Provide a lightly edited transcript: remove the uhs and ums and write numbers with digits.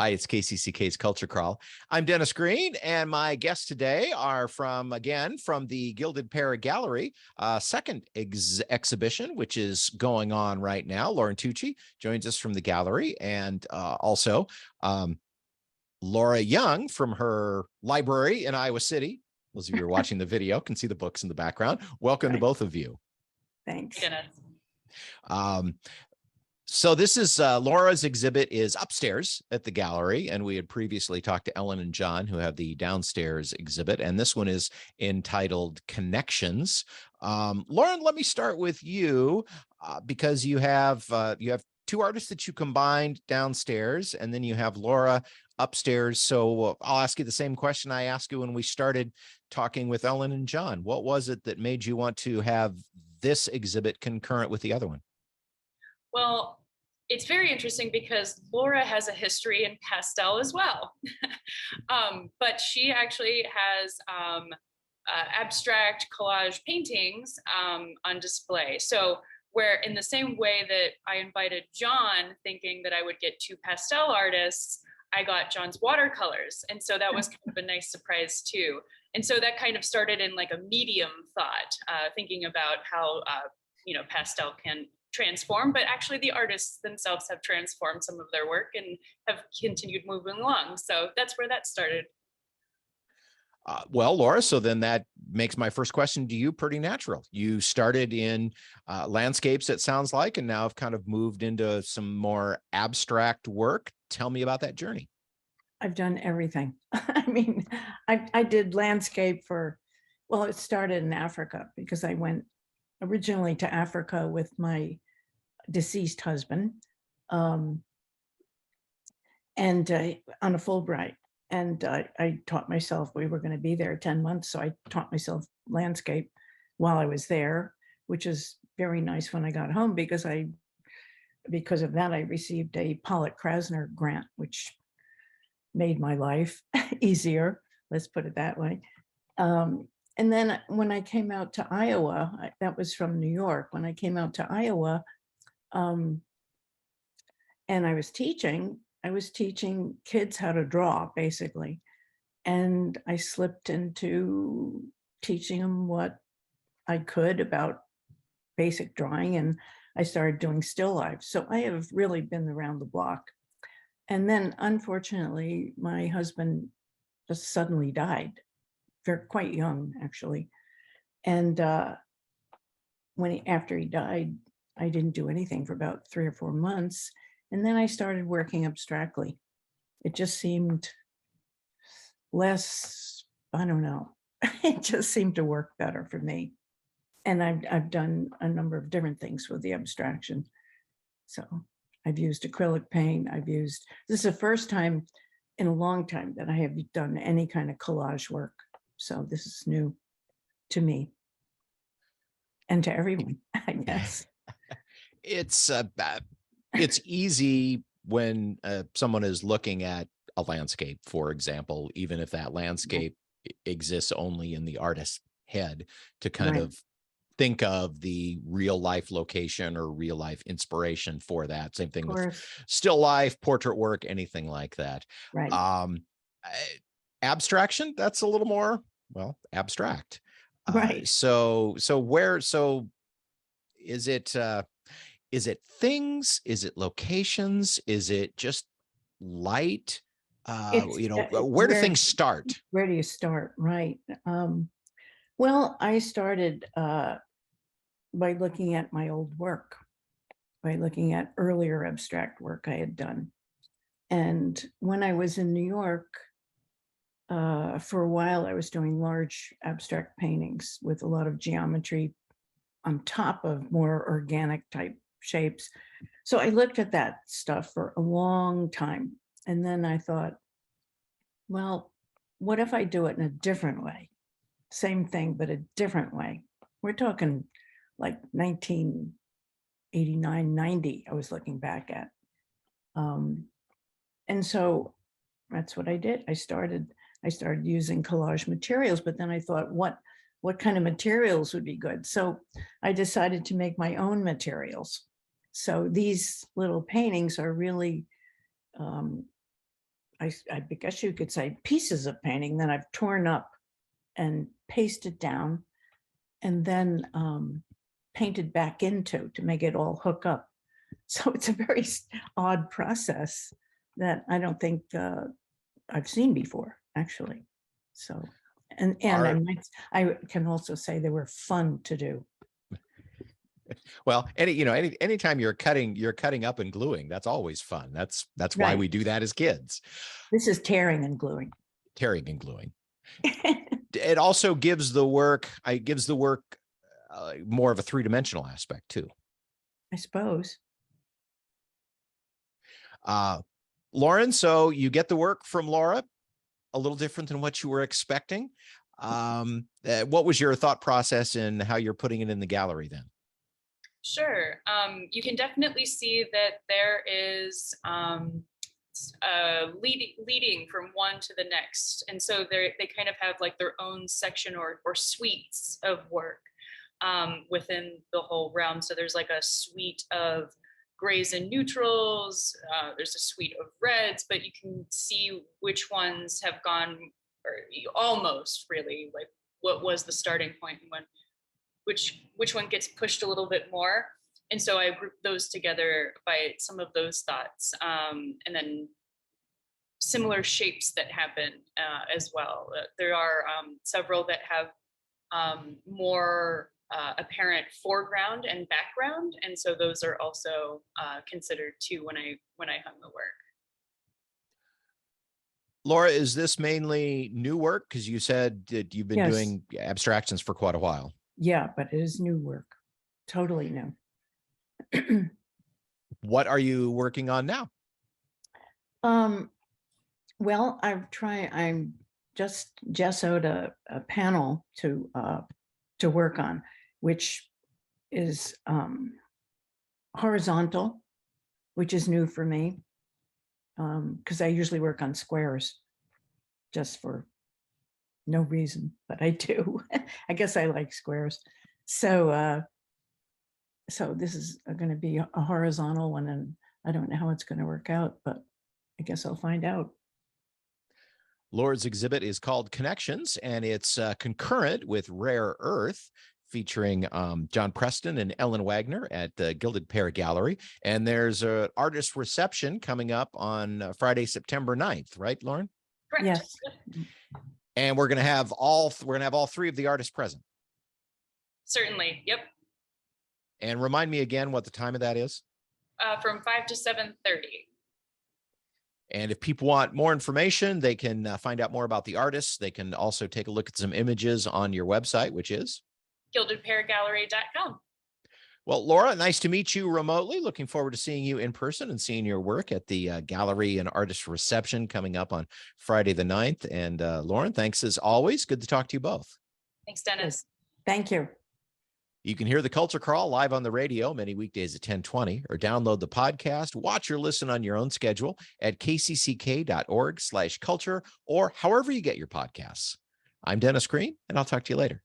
Hi, it's KCCK's Culture Crawl. I'm Dennis Green, and my guests today are from the Gilded Para Gallery, second exhibition, which is going on right now. Lauren Tucci joins us from the gallery, and also Laura Young from her library in Iowa City. Those of you who are watching the video can see the books in the background. Welcome to both of you. Thanks. So this is Laura's exhibit is upstairs at the gallery, and we had previously talked to Ellen and John, who have the downstairs exhibit, and this one is entitled Connections. Lauren, let me start with you because you have two artists that you combined downstairs, and then you have Laura upstairs. So I'll ask you the same question I asked you when we started talking with Ellen and John. What was it that made you want to have this exhibit concurrent with the other one? Well, it's very interesting because Laura has a history in pastel as well. But she actually has abstract collage paintings on display. So where in the same way that I invited John thinking that I would get two pastel artists, I got John's watercolors. And so that was kind of a nice surprise too. And so that kind of started in like a medium thought, thinking about how, pastel can transform, but actually the artists themselves have transformed some of their work and have continued moving along. So that's where that started. Well, Laura, so then that makes my first question to you pretty natural. You started in landscapes, it sounds like, and now have kind of moved into some more abstract work. Tell me about that journey. I've done everything. I mean, I did landscape it started in Africa because I went originally to Africa with my deceased husband and on a Fulbright. And I taught myself, we were going to be there 10 months. So I taught myself landscape while I was there, which is very nice when I got home because of that, I received a Pollock-Krasner grant, which made my life easier. Let's put it that way. And then when I came out to Iowa, that was from New York. When I came out to Iowa, and I was teaching kids how to draw, basically. And I slipped into teaching them what I could about basic drawing, and I started doing still life. So I have really been around the block. And then, unfortunately, my husband just suddenly died. They're quite young, actually. And after he died, I didn't do anything for about 3 or 4 months. And then I started working abstractly. It just seemed less, I don't know, it just seemed to work better for me. And I've done a number of different things with the abstraction. So I've used acrylic paint. This is the first time in a long time that I have done any kind of collage work. So this is new to me and to everyone, I guess. It's easy when someone is looking at a landscape, for example, even if that landscape exists only in the artist's head, to kind of think of the real life location or real life inspiration for that. Same thing with still life, portrait work, anything like that. Right. Abstraction, that's a little more, abstract. Right. So is it things? Is it locations? Is it just light? Where do things start? Where do you start? Right. Well, I started by looking at my old work, by looking at earlier abstract work I had done. And when I was in New York, for a while, I was doing large abstract paintings with a lot of geometry on top of more organic type shapes. So I looked at that stuff for a long time. And then I thought, well, what if I do it in a different way? Same thing, but a different way. We're talking like 1989, 90, I was looking back at. And so that's what I did. I started using collage materials, but then I thought, what kind of materials would be good? So I decided to make my own materials. So these little paintings are really I guess you could say pieces of painting that I've torn up and pasted down and then painted back into to make it all hook up. So it's a very odd process that I don't think I've seen before, actually. So, and I can also say they were fun to do. Well, anytime you're cutting up and gluing, that's always fun. That's why Right. we do that as kids. This is tearing and gluing. Tearing and gluing. It also gives the work more of a three-dimensional aspect too. I suppose. Lauren, so you get the work from Laura, a little different than what you were expecting. What was your thought process in how you're putting it in the gallery then? Sure. You can definitely see that there is leading from one to the next. And so they kind of have like their own section or suites of work within the whole realm. So there's like a suite of grays and neutrals. There's a suite of reds, but you can see which ones have gone, or almost really, like what was the starting point and when which one gets pushed a little bit more. And so I grouped those together by some of those thoughts, and then similar shapes that happen as well. There are several that have more apparent foreground and background, and so those are also considered too when I hung the work. Laura, is this mainly new work? Because you said that you've been Yes. doing abstractions for quite a while. Yeah, but it is new work. Totally new. What are you working on now? Well, I'm just gessoed a panel to work on, which is horizontal, which is new for me. Because I usually work on squares just for no reason, but I do. I guess I like squares. So so this is going to be a horizontal one, and I don't know how it's going to work out, but I guess I'll find out. Laura's exhibit is called Connections, and it's concurrent with Rare Earth, featuring John Preston and Ellen Wagner at the Gilded Pear Gallery. And there's an artist reception coming up on Friday, September 9th, right, Lauren? Correct. Yes. And we're going to have all three of the artists present. Certainly. Yep. And remind me again what the time of that is. From 5 to 7:30. And if people want more information, they can find out more about the artists. They can also take a look at some images on your website, which is gildedpeargallery.com. Well, Laura, nice to meet you remotely. Looking forward to seeing you in person and seeing your work at the gallery and artist reception coming up on Friday the 9th. And Lauren, thanks as always. Good to talk to you both. Thanks, Dennis. Thank you. You can hear the Culture Crawl live on the radio many weekdays at 10:20, or download the podcast, watch or listen on your own schedule at kcck.org/culture, or however you get your podcasts. I'm Dennis Green, and I'll talk to you later.